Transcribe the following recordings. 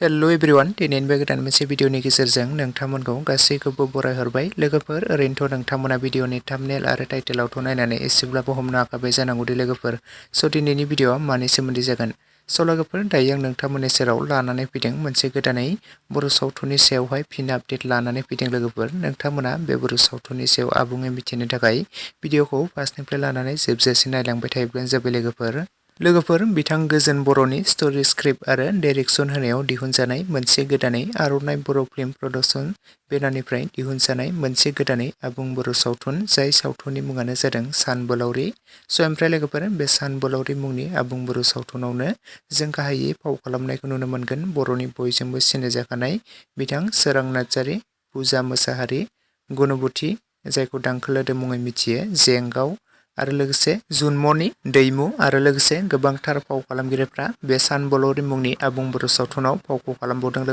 hello everyone दिनैनि बे गोदान मोनसे भिडिअनि गेजेरजों नोंथांमोनखौ गासैखौबो बरायहरबाय लोगोफोर ओरैनोथ' नोंथांमोना भिडिअनि थाम्बनेल आरो टाइटेलावथ' नायनानै एसेब्लाबो हमनो हाखाबाय जानांगौ दे लोगोफोर स' दिनैनि भिडिअआ मानि सोमोन्दै जागोन स' लोगोफोर दायो आं नोंथांमोननि सेराव लानानै फैदों मोनसे गोदानै बर' सावथुननि सायावहाय फिन आपडेट लानानै फैदों लोगोफोर नोंथांमोना बे बर' सावथुननि सायाव आबुङै मिथिनो थाखाय भिडिअखौ फार्स्टनिफ्राय लानानै जोबजासिम नायलांबाय थायोब्लानो जाबाय लोगोफोर बिथां गोजोन बर'नि स्ट'रि स्क्रिप्ट आरो डाइरेक्सन होनायाव दिहुनजानाय मोनसे गोदानै आर'नाइ बर' फिल्म प्रडाक्शन बेनारनिफ्राय दिहुनजानाय मोनसे गोदानै आबुं बर' सावथुन जाय सावथुननि मुङानो जादों सानबोलावरि स' ओमफ्राय लोगोफोर बे सानबोलावरि मुंनि आबुं बर' सावथुनावनो जों गाहायै फाव खालामनायखौ नुनो मोनगोन बर'नि बयजोंबो सिनायजाखानाय बिथां सोरां नार्जारि, पुजा मोसाहारि, गुनुबथि जायखौ दांखोलोदो मुङै मिथियो, जेंगाव आरो लोगोसे जुनमनि, दैमु आरो लोगोसे गोबांथार फाव खालामगिरिफ्रा बे सानबोलावरि मुंनि आबुं बर' सावथुनाव फावखौ खालामबावदों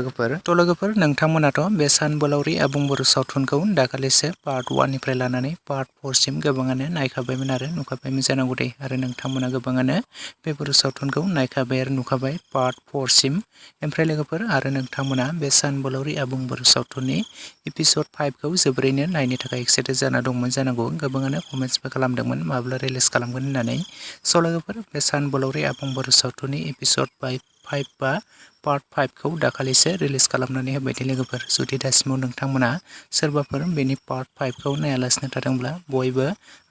लोगोफोर नोंथांमोनाथ' बे सानबोलावरि आबुं बर' सावथुनखौ दाखालिसो पार्ट 1 निफ्राय लानानै पार्ट 4 सिम गोबाङानो नायखाबायमोन आरो नुखाबायमोन जानांगौ दे आरो नोंथांमोना गोबाङानो बे बर' सावथुनखौ नायखाबाय आरो नुखाबाय पार्ट 4 सिम ओमफ्राय लोगोफोर आरो नोंथांमोना बे सानबोलावरि आबुं बर' सावथुननि एपिसड 5 खौ जोबोरैनो नायनो थाखाय एक्साइटेड जाना दंमोन जानांगौ गोबाङानो कमेन्ट्सबो खालामदोंमोन माब्ला रिलिज खालामगोन होननानै स' लोगोफोर बे सानबोलावरि आबुं बर' सावथुननि एपिसड 5 बा पार्ट 5 खौ दाखालिसो रिलिज खालामनानै होबाय दे लोगोफोर जुदि दासिमाव नोंथांमोना सोरबाफोर बेनि पार्ट 5 खौ नायालासिनो थादोंब्ला बयबो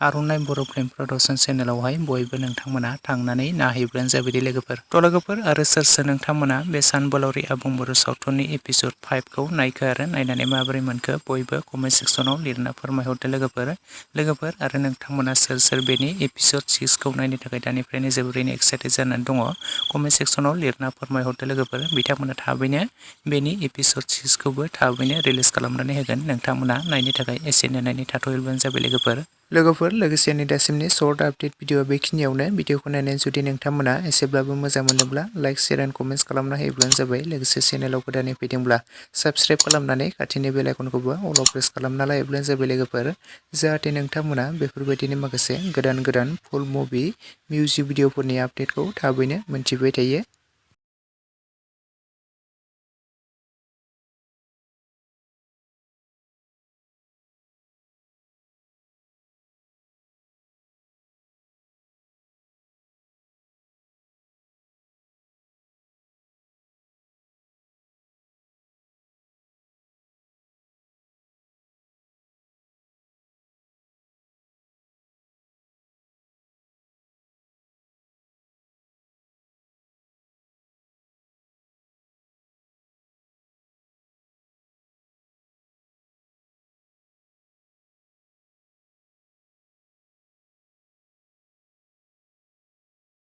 आर'नाइ बर' फिल्म प्रडाक्शन चेनेलावहाय बयबो नोंथांमोना थांनानै नायहैब्लानो जाबाय दे लोगोफोर आरो सोर नोंथांमोना बे सानबोलावरि आबुं बर' सावथुननि एपिसड 5 खौ नायखो आरो नायनानै माबोरै मोनखो बयबो कमेन्ट सेक्सनाव लिरना फोरमायहरदो लोगोफोर आरो नोंथांमोना सोर बेनि एपिसड 6 खौ नायनो थाखाय दानिफ्रायनो जोबोरैनो एक्साइटेड जानानै दङ कमेन्ट सेक्सनाव लिरना फोरमायहरदो लोगोफोर बिथांमोना थाबैनो बेनि एपिसड 6 खौबो थाबैनो रिलिज खालामनानै होगोन नोंथांमोना नायनो थाखाय एसे नेनानै थाथ'योब्लानो जाबाय लोगोफोर लोगोसे नै दासिमनि सर्ट आपडेट भिडिअ बेखिनियावनो भिडिअखौ नायनानै जुदि नोंथांमोना एसेब्लाबो मोजां मोनोब्ला लाइक शेयार एन्ड कमेन्ट्स खालामना होयोब्लानो जाबाय लोगोसे चेनेलाव गोदानै फैदोंब्ला साबस्क्राइब खालामनानै खाथिनि बेल आइकनखौबो अल प्रेस खालामना लायोब्लानो जाबाय लोगोफोर जाहाथे नोंथांमोना बेफोरबायदिनो माखासे गोदान फुल मुभि मिउजिक भिडिअफोरनि आपडेटखौ थाबैनो मोनथिबाय थायो